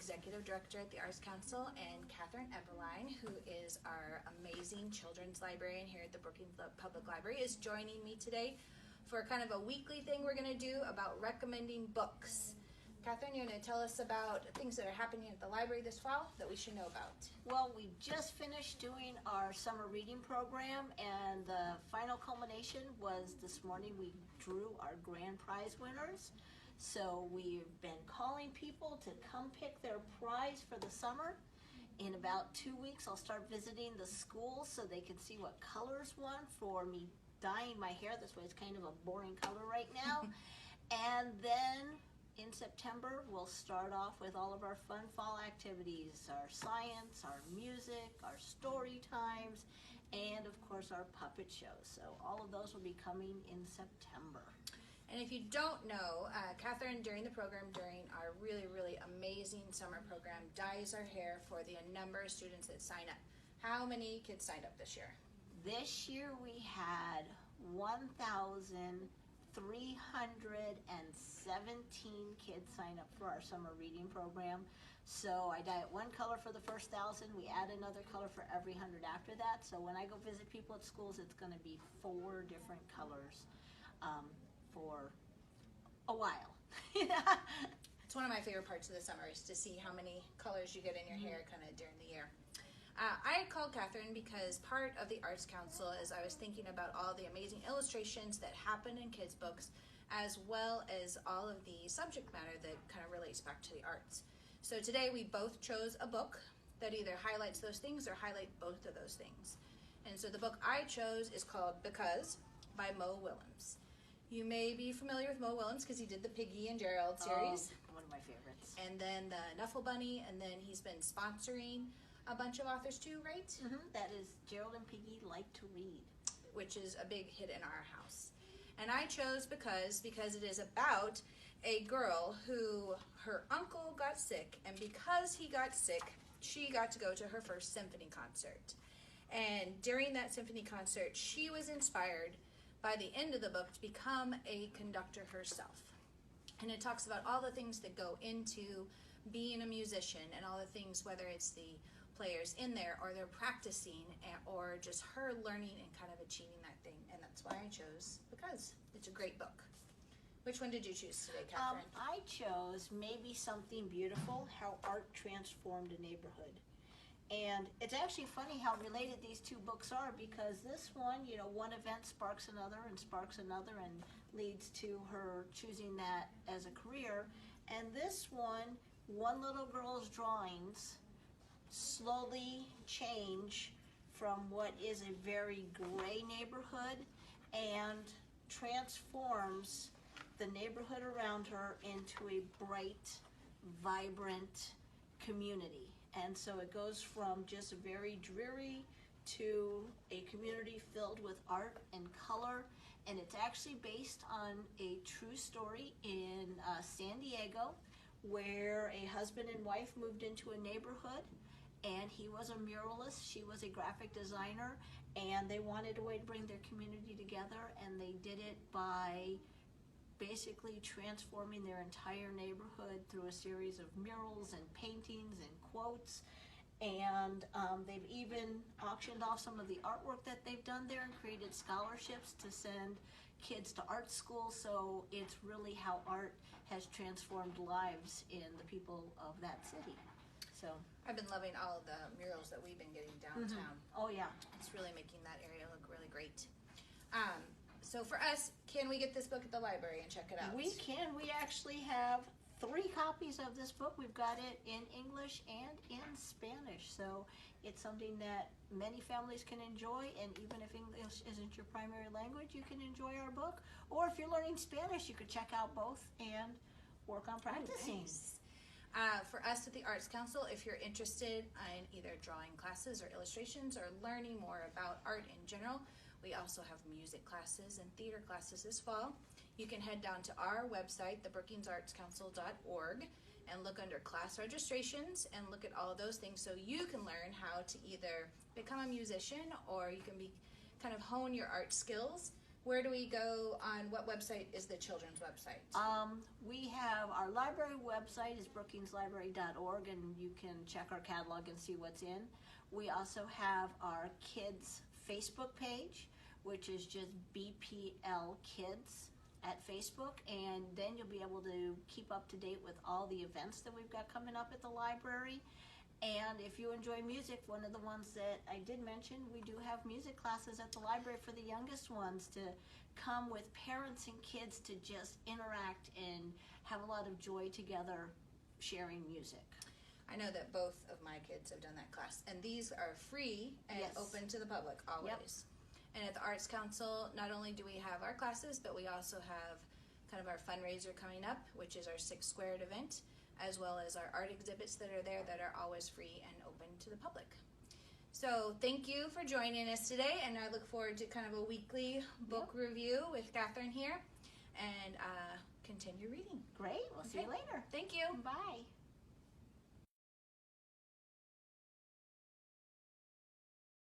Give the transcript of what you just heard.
Executive Director at the Arts Council, and Katherine Eberline, who is our amazing children's librarian here at the Brookings Public Library, is joining me today for kind of a weekly thing we're going to do about recommending books. Katherine, you're going to tell us about things that are happening at the library this fall that we should know about. Well, we just finished doing our summer reading program, and the final culmination was this morning. We drew our grand prize winners. So we've been calling people to come pick their prize for the summer. In about 2 weeks, I'll start visiting the schools so they can see what colors won for me dyeing my hair. This way it's kind of a boring color right now. And then in September, we'll start off with all of our fun fall activities, our science, our music, our story times, and of course our puppet shows. So all of those will be coming in September. And if you don't know, Katherine, during the program, during our really, really amazing summer program, dyes our hair for the number of students that sign up. How many kids signed up this year? This year we had 1,317 kids sign up for our summer reading program. So I dye it one color for the first 1,000. We add another color for every 100 after that. So when I go visit people at schools, it's going to be 4 different colors for a while. It's one of my favorite parts of the summer is to see how many colors you get in your hair kind of during the year. I called Katherine because part of the Arts Council is I was thinking about all the amazing illustrations that happen in kids' books, as well as all of the subject matter that kind of relates back to the arts. So today we both chose a book that either highlights those things or highlight both of those things. And so the book I chose is called Because by Mo Willems. You may be familiar with Mo Willems because he did the Piggy and Gerald series. Oh, one of my favorites. And then the Nuffle Bunny, and then he's been sponsoring a bunch of authors too, right? Mm-hmm. That is Gerald and Piggy Like to Read, which is a big hit in our house. And I chose because it is about a girl who her uncle got sick, and because he got sick, she got to go to her first symphony concert. And during that symphony concert, she was inspired by the end of the book to become a conductor herself. And it talks about all the things that go into being a musician and all the things, whether it's the players in there or they're practicing or just her learning and kind of achieving that thing. And that's why I chose Because. It's a great book. Which one did you choose today, Katherine? I chose Maybe Something Beautiful, How Art Transformed a Neighborhood. And it's actually funny how related these two books are, because this one, one event sparks another and leads to her choosing that as a career. And this one little girl's drawings slowly change from what is a very gray neighborhood and transforms the neighborhood around her into a bright, vibrant community. And so it goes from just very dreary to a community filled with art and color. And it's actually based on a true story in San Diego, where a husband and wife moved into a neighborhood, and he was a muralist, she was a graphic designer, and they wanted a way to bring their community together, and they did it by basically transforming their entire neighborhood through a series of murals and paintings and quotes. And they've even auctioned off some of the artwork that they've done there and created scholarships to send kids to art school. So it's really how art has transformed lives in the people of that city. So I've been loving all of the murals that we've been getting downtown. Oh yeah, it's really making that area look really great. So for us, can we get this book at the library and check it out? We can. We actually have 3 copies of this book. We've got it in English and in Spanish. So it's something that many families can enjoy, and even if English isn't your primary language, you can enjoy our book. Or if you're learning Spanish, you could check out both and work on practicing. Nice. For us at the Arts Council, if you're interested in either drawing classes or illustrations or learning more about art in general, we also have music classes and theater classes this fall. You can head down to our website, thebrookingsartscouncil.org, and look under class registrations and look at all of those things so you can learn how to either become a musician or you can kind of hone your art skills where do we go on what website is the children's website? We have our library website is brookingslibrary.org, and you can check our catalog and see what's in. We also have our kids Facebook page, which is just BPL Kids at Facebook, and then you'll be able to keep up to date with all the events that we've got coming up at the library. And if you enjoy music, one of the ones that I did mention, we do have music classes at the library for the youngest ones to come with parents and kids to just interact and have a lot of joy together sharing music. I know that both of my kids have done that class, and these are free and Yes. open to the public always. Yep. And at the Arts Council, not only do we have our classes, but we also have kind of our fundraiser coming up, which is our 6 Squared event, as well as our art exhibits that are there that are always free and open to the public. So thank you for joining us today, and I look forward to kind of a weekly book review with Catherine here, and continue reading. Great. We'll see you later. Thank you. Bye.